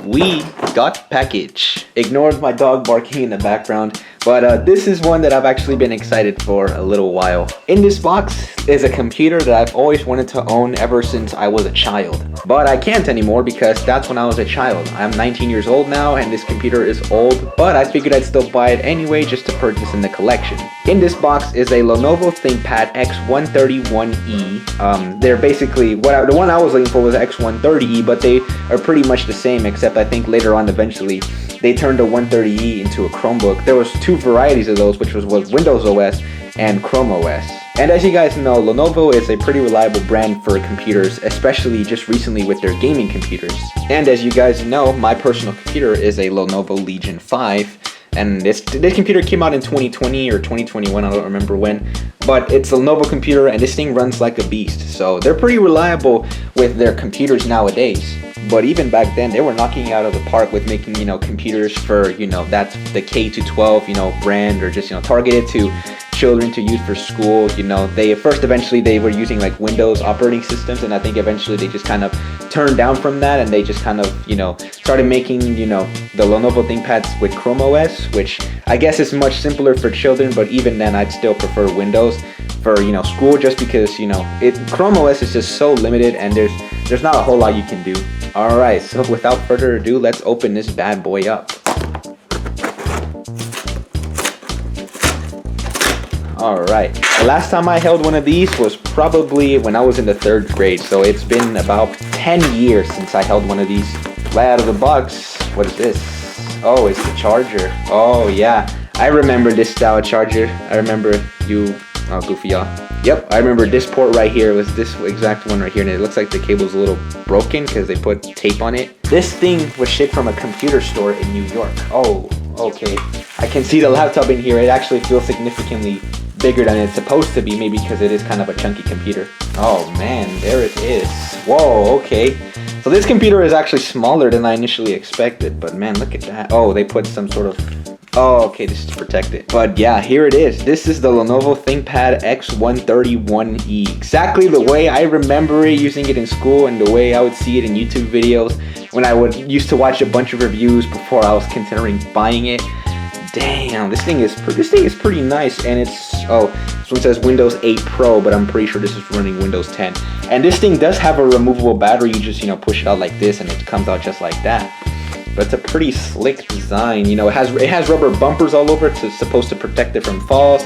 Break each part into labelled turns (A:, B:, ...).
A: we got package. Ignored my dog barking in the background, but this is one that I've actually been excited for a little while. In this box is a computer that I've always wanted to own ever since I was a child. But I can't anymore because that's when I was a child. I'm 19 years old now and this computer is old, but I figured I'd still buy it anyway just to purchase in the collection. In this box is a Lenovo Thinkpad X140e. They're basically, the one I was looking for was X130e, but they are pretty much the same, except I think later on eventually they turned the 130e into a Chromebook. There was two varieties of those, which was Windows OS and Chrome OS. And as you guys know, Lenovo is a pretty reliable brand for computers, especially just recently with their gaming computers. And as you guys know, my personal computer is a Lenovo Legion 5. And this computer came out in 2020 or 2021, I don't remember when. But it's a Lenovo computer and this thing runs like a beast. So they're pretty reliable with their computers nowadays. But even back then, they were knocking it out of the park with making, computers for, that's the K to 12, brand, or just, targeted to children to use for school. Eventually they were using like Windows operating systems, and I think eventually they just kind of turned down from that and they just kind of, started making, the Lenovo ThinkPads with Chrome OS, which I guess is much simpler for children, but even then I'd still prefer Windows for, school, just because, Chrome OS is just so limited and there's not a whole lot you can do. Alright, so without further ado, let's open this bad boy up. Alright, the last time I held one of these was probably when I was in the 3rd grade, so it's been about 10 years since I held one of these. Right out of the box, what is this? Oh, it's the charger. Oh yeah, I remember this style charger. I remember goofy y'all. Yep, I remember this port right here. It was this exact one right here, and it looks like the cable's a little broken because they put tape on it. This thing was shipped from a computer store in New York. Oh, okay. I can see the laptop in here. It actually feels significantly bigger than it's supposed to be, maybe because it is kind of a chunky computer. Oh man, there it is. Whoa, okay. So this computer is actually smaller than I initially expected, but man, look at that. Oh, they put some sort of... Oh, okay, this is protected. But yeah, here it is. This is the Lenovo ThinkPad X140e. Exactly the way I remember it, using it in school, and the way I would see it in YouTube videos when I used to watch a bunch of reviews before I was considering buying it. Damn, this thing is pretty nice, and it's, this one says Windows 8 Pro, but I'm pretty sure this is running Windows 10. And this thing does have a removable battery. You just, push it out like this, and it comes out just like that. But it's a pretty slick design. It has rubber bumpers all over. It's supposed to protect it from falls.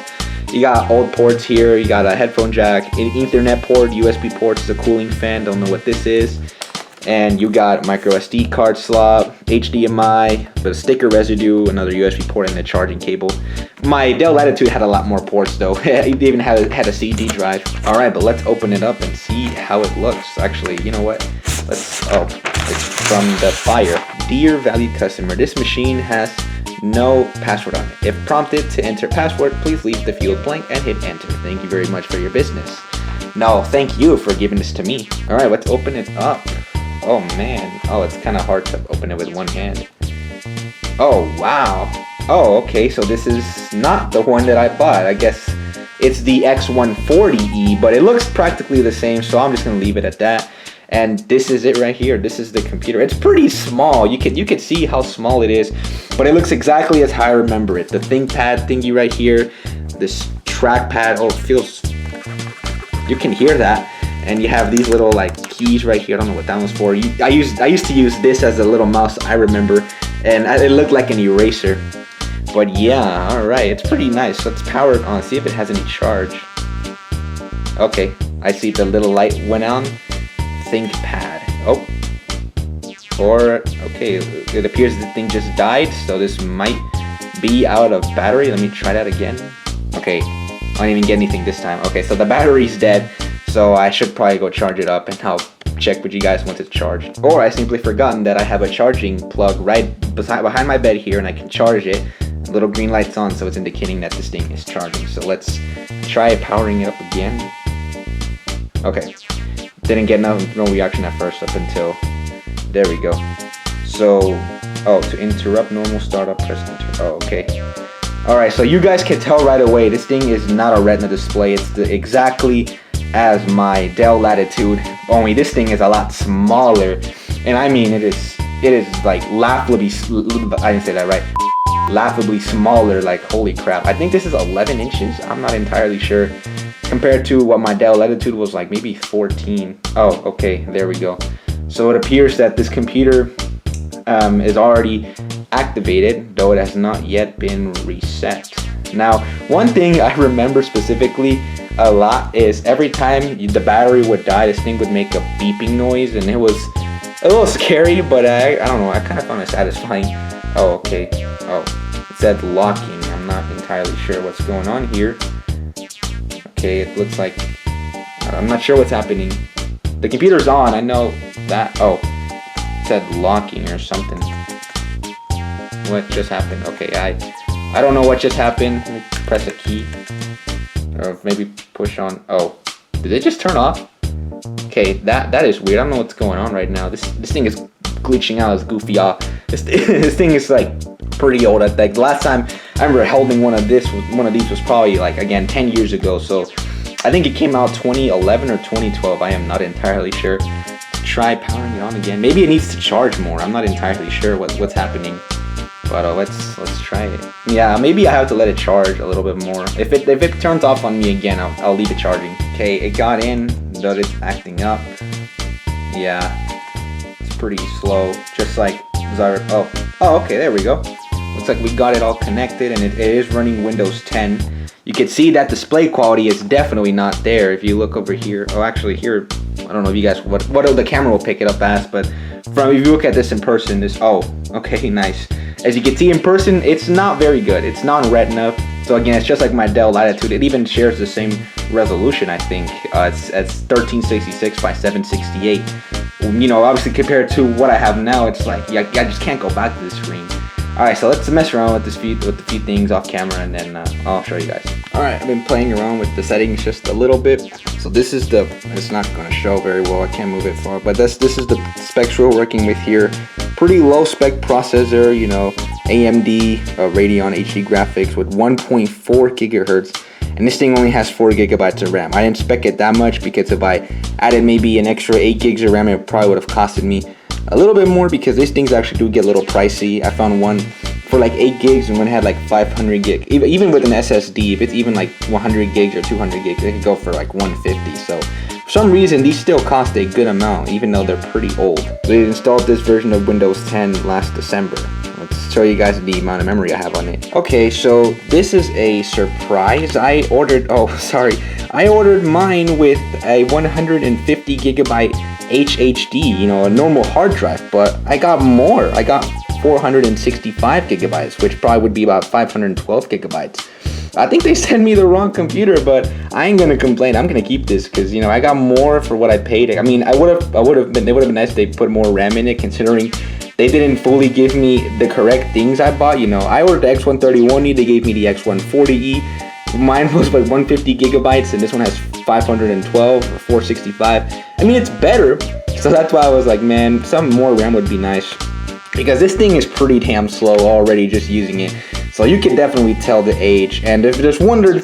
A: You got old ports here. You got a headphone jack, an Ethernet port, USB ports, a cooling fan. Don't know what this is. And you got micro SD card slot, HDMI, but a sticker residue, another USB port, and a charging cable. My Dell Latitude had a lot more ports though. It even had a CD drive. Alright, but let's open it up and see how it looks. Actually, you know what? It's from the buyer. Dear valued customer, this machine has no password on it. If prompted to enter password, please leave the field blank and hit enter. Thank you very much for your business. No, thank you for giving this to me. Alright, let's open it up. Oh man, it's kind of hard to open it with one hand. Oh wow. Oh, okay, so this is not the one that I bought. I guess it's the X140e, but it looks practically the same, so I'm just gonna leave it at that. And this is it right here. This is the computer. It's pretty small. You could see how small it is, but it looks exactly as I remember it. The ThinkPad thingy right here, this trackpad. Oh, it feels. You can hear that. And you have these little like keys right here. I don't know what that one's for. I used to use this as a little mouse, I remember, and it looked like an eraser. But yeah, all right, it's pretty nice. Let's power it on. See if it has any charge. Okay, I see the little light went on. ThinkPad. Oh, okay. It appears the thing just died, so this might be out of battery. Let me try that again. Okay, I didn't even get anything this time. Okay, so the battery's dead. So I should probably go charge it up, and I'll check with you guys once it's charged. Or I simply forgotten that I have a charging plug right behind my bed here, and I can charge it. The little green light's on, so it's indicating that this thing is charging. So let's try powering it up again. Okay, didn't get no reaction at first up until, there we go. So, to interrupt normal startup, press enter. Oh, okay. Alright, so you guys can tell right away, this thing is not a Retina display. It's exactly as my Dell Latitude, only this thing is a lot smaller. And I mean, it is it is like laughably, I didn't say that right, laughably smaller. Like, holy crap. I think this is 11 inches. I'm not entirely sure. Compared to what my Dell Latitude was like, maybe 14. Oh, okay, there we go. So it appears that this computer is already activated, though it has not yet been reset. Now, one thing I remember specifically a lot is every time the battery would die, this thing would make a beeping noise, and it was a little scary, but I don't know, I kind of found it satisfying. Oh, okay. Oh, it said locking. I'm not entirely sure what's going on here. Okay, it looks like, I'm not sure what's happening. The computer's on, I know that. Oh, it said locking or something. What just happened? Okay, I don't know what just happened. Let me press a key. Or maybe push on. Oh, did it just turn off? Okay, that is weird. I don't know what's going on right now. This thing is glitching out. It's goofy. This thing is like pretty old. Like the last time I remember holding one of these was probably like, again, 10 years ago. So I think it came out 2011 or 2012. I am not entirely sure. Let's try powering it on again. Maybe it needs to charge more. I'm not entirely sure what's happening. But let's try it. Yeah, maybe I have to let it charge a little bit more. If it turns off on me again, I'll leave it charging. Okay, it got in, but it's acting up. Yeah, it's pretty slow. Just like oh, okay, there we go. Looks like we got it all connected, and it is running Windows 10. You can see that display quality is definitely not there. If you look over here, oh, actually here, I don't know if you guys what the camera will pick it up as, but if you look at this in person, oh, okay, nice. As you can see in person, it's not very good. It's non-retina. So again, it's just like my Dell Latitude. It even shares the same resolution, I think. It's 1366 by 768. You know, obviously compared to what I have now, it's like, I just can't go back to the screen. Alright, so let's mess around with the few things off camera, and then I'll show you guys. Alright, I've been playing around with the settings just a little bit. So this is it's not going to show very well, I can't move it far, but this is the specs we're working with here. Pretty low spec processor, you know, AMD Radeon HD graphics with 1.4 gigahertz. And this thing only has 4 gigabytes of RAM. I didn't spec it that much because if I added maybe an extra 8 gigs of RAM, it probably would have costed me a little bit more, because these things actually do get a little pricey. I found one for like 8 gigs and one had like 500 gig. Even with an SSD, if it's even like 100 gigs or 200 gigs, they can go for like 150. So for some reason, these still cost a good amount, even though they're pretty old. We installed this version of Windows 10 last December. Let's show you guys the amount of memory I have on it. Okay, so this is a surprise. I ordered mine with a 150 gigabyte HHD, you know, a normal hard drive, but I got more. I got 465 gigabytes, which probably would be about 512 gigabytes. I think they sent me the wrong computer, but I ain't gonna complain. I'm gonna keep this because, you know, I got more for what I paid. I mean, it would have been nice if they put more RAM in it, considering they didn't fully give me the correct things I bought. You know, I ordered the X140e, they gave me the X140e. Mine was like 150 gigabytes, and this one has 512 or 465. I mean, it's better, so that's why I was like, man, some more RAM would be nice, because this thing is pretty damn slow already just using it. So you can definitely tell the age. And if there's one other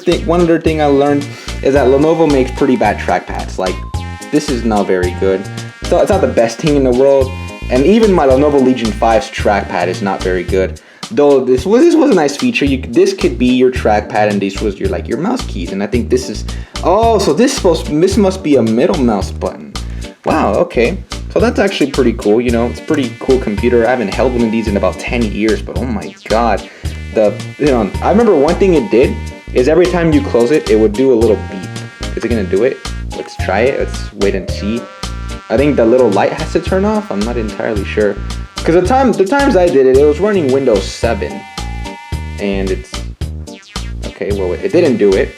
A: thing I learned is that Lenovo makes pretty bad trackpads. Like, this is not very good. So it's not the best thing in the world. And even my Lenovo Legion 5's trackpad is not very good. Though this was a nice feature. This could be your trackpad, and this was your mouse keys. And I think this is, oh, so this must be a middle mouse button. Wow, okay. So that's actually pretty cool. You know, it's a pretty cool computer. I haven't held one of these in about 10 years, but oh my god. I remember one thing it did is every time you close it, it would do a little beep. Is it gonna do it? Let's try it. Let's wait and see. I think the little light has to turn off. I'm not entirely sure. Because the times I did it, it was running Windows 7. And it's... Okay, well, it didn't do it.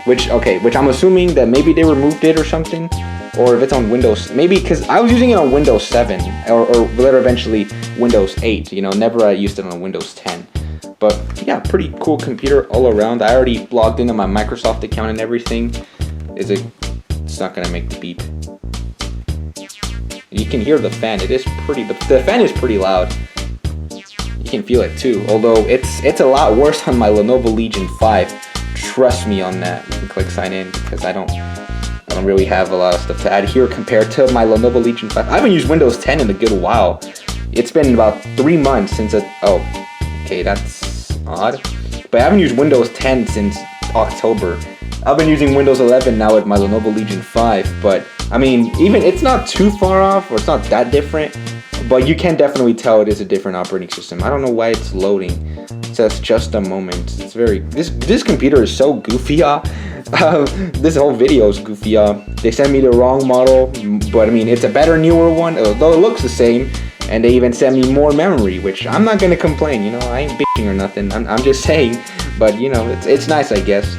A: Which I'm assuming that maybe they removed it or something. Or if it's on Windows... Maybe because I was using it on Windows 7. Or later eventually Windows 8. You know, never I used it on Windows 10. But yeah, pretty cool computer all around. I already logged into my Microsoft account and everything. It's not gonna make the beep. You can hear the fan. It is pretty. The fan is pretty loud. You can feel it too. Although it's a lot worse on my Lenovo Legion 5. Trust me on that. You can click sign in because I don't really have a lot of stuff to add here compared to my Lenovo Legion 5. I haven't used Windows 10 in a good while. It's been about 3 months since it. Oh, okay, that's odd. But I haven't used Windows 10 since October. I've been using Windows 11 now with my Lenovo Legion 5, but I mean, even it's not too far off, or it's not that different, but you can definitely tell it is a different operating system. I don't know why it's loading. It says just a moment. It's very, this computer is so goofy, this whole video is goofy, They sent me the wrong model, but I mean, it's a better, newer one, although it looks the same, and they even sent me more memory, which I'm not gonna complain, you know, I ain't bitching or nothing, I'm just saying, but you know, it's nice, I guess.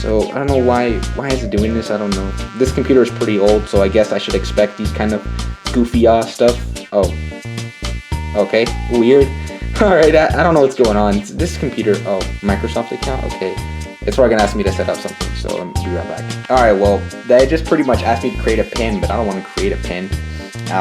A: So I don't know why is it doing this, I don't know. This computer is pretty old, so I guess I should expect these kind of goofy stuff. Oh, okay, weird. Alright, I don't know what's going on. This computer, oh, Microsoft account, okay. It's probably gonna ask me to set up something, so let me be right back. Alright, well, they just pretty much asked me to create a pin, but I don't want to create a pin.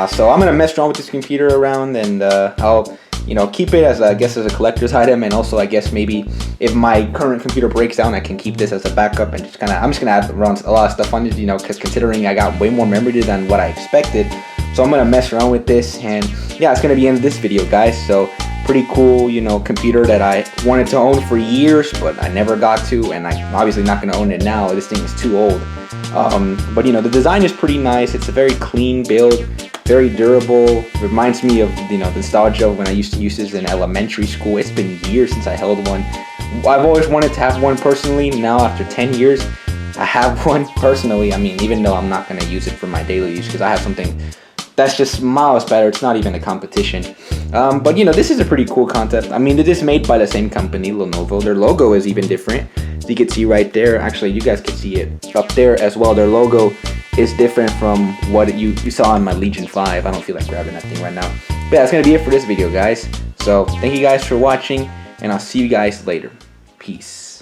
A: So I'm gonna mess around with this computer around, and I'll, you know, keep it as, I guess, as a collector's item, and also I guess maybe if my current computer breaks down, I can keep this as a backup, and just I'm just gonna add around a lot of stuff on it, you know, because considering I got way more memory than what I expected, so I'm gonna mess around with this, and yeah, it's gonna be in this video, guys. So pretty cool, you know, computer that I wanted to own for years, but I never got to, and I'm obviously not gonna own it now. This thing is too old. But you know, the design is pretty nice. It's a very clean build, very durable. Reminds me of, you know, the nostalgia of when I used to use this in elementary school. It's been years since I held one. I've always wanted to have one personally. Now after 10 years, I have one personally. I mean, even though I'm not gonna use it for my daily use, because I have something that's just miles better. It's not even a competition. But you know, this is a pretty cool concept. I mean, it is made by the same company, Lenovo. Their logo is even different. So you can see right there. Actually, you guys can see it up there as well. Their logo is different from what you saw on my Legion 5. I don't feel like grabbing that thing right now. But yeah, that's gonna be it for this video, guys. So thank you guys for watching, and I'll see you guys later. Peace.